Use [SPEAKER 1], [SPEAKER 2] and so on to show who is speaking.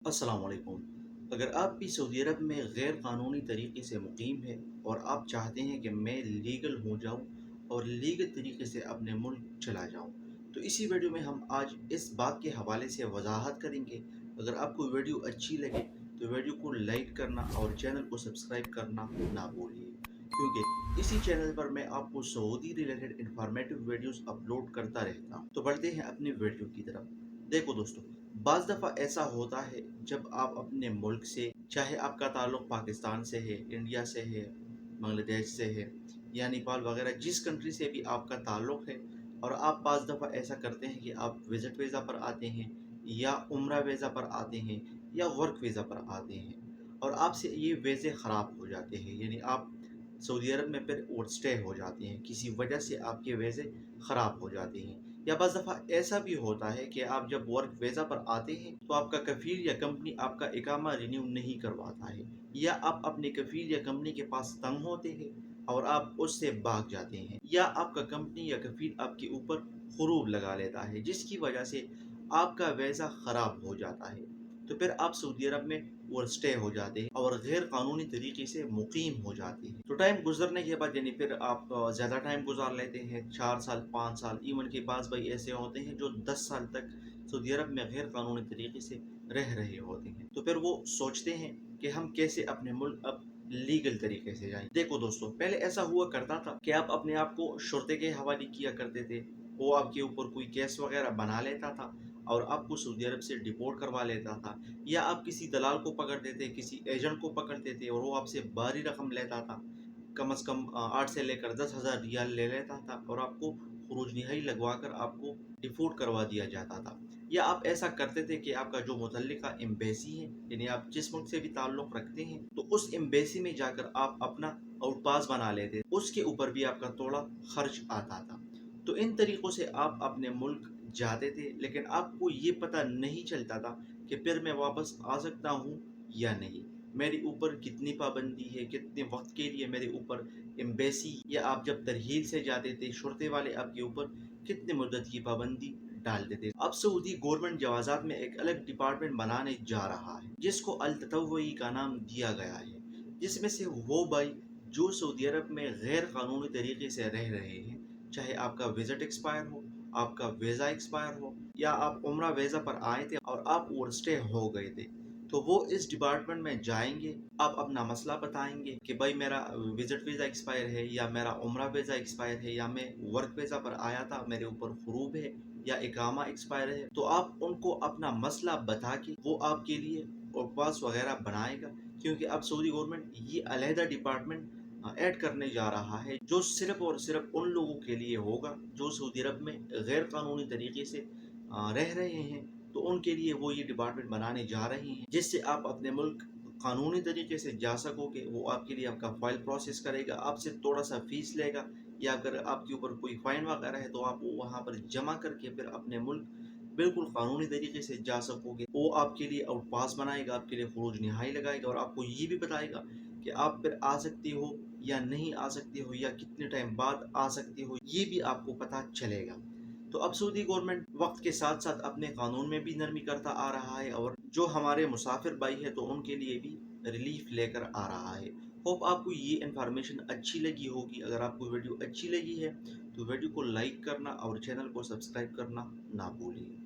[SPEAKER 1] अस्सलाम वालेकुम। अगर आप भी सऊदी अरब में गैर कानूनी तरीके से मुकीम है और आप चाहते हैं कि मैं लीगल हो जाऊं और लीगल तरीके से अपने मुल्क चला जाऊं, तो इसी वीडियो में हम आज इस बात के हवाले से वजाहत करेंगे। अगर आपको वीडियो अच्छी लगे तो वीडियो को लाइक करना और चैनल को सब्सक्राइब करना ना भूलिए, क्योंकि इसी चैनल पर मैं आपको Saudi related informative videos upload करता रहता हूं। तो बढ़ते हैं अपनी वीडियो की तरफ। देखो दोस्तों, बाज़ दफ़ा ऐसा होता है जब आप अपने मुल्क से, चाहे आपका ताल्लुक़ पाकिस्तान से है, इंडिया से है, बांग्लादेश से है या नेपाल वगैरह, जिस कंट्री से भी आपका ताल्लुक़ है, और आप बाज़ दफ़ा ऐसा करते हैं कि आप विज़िट वीज़ा पर आते हैं या उम्रा वीज़ा पर आते हैं या वर्क वीज़ा पर आते हैं और आपसे ये वीज़े ख़राब हो जाते हैं, यानी आप सऊदी अरब में फिर ओवर स्टे हो जाते हैं, किसी वजह से आपके वीज़े ख़राब हो जाते हैं। या बस दफ़ा ऐसा भी होता है कि आप जब वर्क वीज़ा पर आते हैं तो आपका कफ़ील या कंपनी आपका इकामा रिन्यू नहीं करवाता है, या आप अपने कफ़ील या कंपनी के पास तंग होते हैं और आप उससे भाग जाते हैं, या आपका कंपनी या कफ़ील आपके ऊपर ख़ुरूब लगा लेता है, जिसकी वजह से आपका वीज़ा ख़राब हो जाता है। तो फिर आप सऊदी अरब में ओवर स्टे हो जाते हैं और गैर कानूनी तरीके से मुकीम हो जाते हैं। तो टाइम गुजरने के बाद, यानी फिर आप ज़्यादा टाइम गुजार लेते हैं, 4 साल 5 साल, इवन के पास भाई ऐसे होते हैं जो 10 साल तक सऊदी अरब में गैर कानूनी तरीके से रह रहे होते हैं। तो फिर वो सोचते हैं कि हम कैसे अपने मुल्क अब लीगल तरीके से जाएं। देखो दोस्तों, पहले ऐसा हुआ करता था कि आप अपने आप को शुर्ते के हवाले किया करते थे, वो आपके ऊपर कोई केस वगैरह बना लेता था और आपको सऊदी अरब से डिपोर्ट करवा लेता था, या आप किसी दलाल को पकड़ते थे, किसी एजेंट को पकड़ते थे और वो आपसे भारी रकम लेता था, कम से कम 8 से लेकर 10,000 रियाल ले लेता था और आपको खरूज निहाई लगवा कर आपको डिपोर्ट करवा दिया जाता था। या आप ऐसा करते थे कि आपका जो मुतल्लिका एम्बेसी है, यानी आप जिस मुल्क से भी ताल्लुक़ रखते हैं, तो उस एम्बेसी में जाकर आप अपना आउटपास बना लेते, उसके ऊपर भी आपका थोड़ा खर्च आता था। तो इन तरीक़ों से आप अपने मुल्क जाते थे, लेकिन आपको ये पता नहीं चलता था कि फिर मैं वापस आ सकता हूँ या नहीं, मेरे ऊपर कितनी पाबंदी है, कितने वक्त के लिए मेरे ऊपर एम्बेसी, या आप जब तरहील से जाते थे शुरते वाले आपके ऊपर कितने मुद्दत की पाबंदी डालते थे। अब सऊदी गवर्नमेंट जवाज़ात में एक अलग डिपार्टमेंट बनाने जा रहा है, जिसको अल ततव्वुई का नाम दिया गया है, जिसमें से वो भाई जो सऊदी अरब में गैर कानूनी तरीके से रह रहे हैं, चाहे आपका विज़िट एक्सपायर हो, आपका वीज़ा एक्सपायर हो, या आप उम्रा वीज़ा पर आए थे और आप ओवर स्टे हो गए थे, तो वो इस डिपार्टमेंट में जाएंगे। आप अपना मसला बताएंगे कि भाई मेरा विज़िट वीज़ा एक्सपायर है, या मेरा उम्रा वीज़ा एक्सपायर है, या मैं वर्क वीज़ा पर आया था, मेरे ऊपर ख़ुरूब है, या इकामा एक्सपायर है। तो आप उनको अपना मसला बता के वो आपके लिए पास वगैरह बनाएगा, क्योंकि अब सऊदी गवर्नमेंट ये अलहदा डिपार्टमेंट ऐड करने जा रहा है, जो सिर्फ और सिर्फ उन लोगों के लिए होगा जो सऊदी अरब में गैर कानूनी तरीके से रह रहे हैं। तो उनके लिए वो ये डिपार्टमेंट बनाने जा रहे हैं, जिससे आप अपने मुल्क कानूनी तरीके से जा सकोगे। वो आपके लिए आपका फ़ाइल प्रोसेस करेगा, आपसे थोड़ा सा फ़ीस लेगा, या अगर आपके ऊपर कोई फ़ाइन वगैरह है तो आप वो वहाँ पर जमा करके फिर अपने मुल्क बिल्कुल कानूनी तरीके से जा सकोगे। वो आपके लिए आउट पास बनाएगा, आपके लिए ख़ुरूज निहाई लगाएगा और आपको ये भी बताएगा कि आप फिर आ सकते हो या नहीं आ सकते हो, या कितने टाइम बाद आ सकते हो, ये भी आपको पता चलेगा। तो अब सऊदी गवर्नमेंट वक्त के साथ साथ अपने कानून में भी नरमी करता आ रहा है, और जो हमारे मुसाफिर भाई है तो उनके लिए भी रिलीफ लेकर आ रहा है। होप आपको ये इन्फॉर्मेशन अच्छी लगी होगी। अगर आपको वीडियो अच्छी लगी है तो वीडियो को लाइक करना और चैनल को सब्सक्राइब करना ना भूलिए।